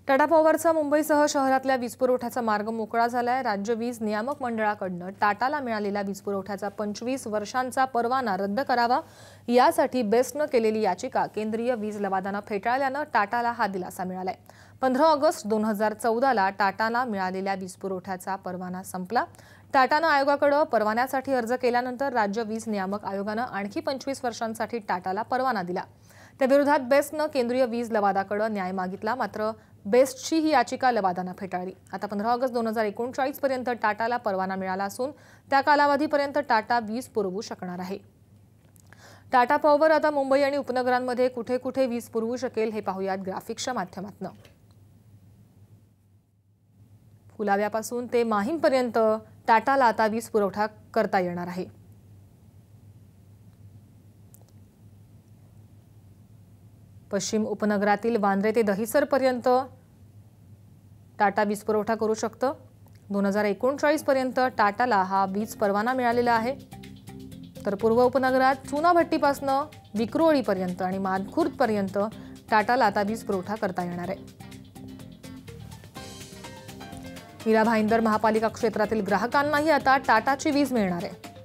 टाटा पॉवरचा मुंबईसह शहरातल्या वीज पुरवठ्याचा मार्ग मोकळा झालाय। राज्य वीज नियामक मंडळाकडून टाटाला मिळालेला वीज पुरवठ्याचा 25 वर्षांचा परवाना रद्द करावा यासाठी बेस्टने केलेली याचिका केंद्रीय वीज लवादाने फेटाळल्याने टाटाला हा दिलासा मिळालाय। 15 ऑगस्ट 2014 ला टाटाला मिळालेल्या वीज पुरवठ्याचा परवाना संपला। टाटाने आयोगाकडे परवान्यासाठी अर्ज केल्यानंतर राज्य वीज नियामक आयोगाने आणखी 25 वर्षांसाठी टाटाला परवाना दिला। त्या विरोधात बेस्टने केंद्रीय वीज लवादाकडे न्याय मागितला, मात्र बेस्टची ही याचिका लवादाने फेटाळली। आता 15 ऑगस्ट 2039 पर्यंत टाटाला परवाना मिळाला असून त्या कालावधीपर्यंत टाटा वीज पुरवू शकणार आहे। टाटा पॉवर आता मुंबई आणि उपनगरांमध्ये कुठे कुठे वीज पुरवू शकेल हे पाहूयात ग्राफिक्सच्या माध्यमातून। फुलाव्यापासून ते माहीमपर्यंत टाटाला आता वीज पुरवठा करता येणार आहे। पश्चिम उपनगरातील वांद्रे ते दहिसर पर्यंत टाटा वीज पुरवठा करू शकतं। 2039 पर्यंत टाटाला हा वीज परवाना मिळालेला आहे। तर पूर्व उपनगरात चुनाभट्टीपासून विक्रोळी पर्यंत आणि मानखुर्द पर्यंत टाटाला आता वीज पुरवठा करता येणार आहे। मीरा भाईंदर महापालिका क्षेत्रातील ग्राहकांनाही आता टाटाची वीज मिळणार आहे।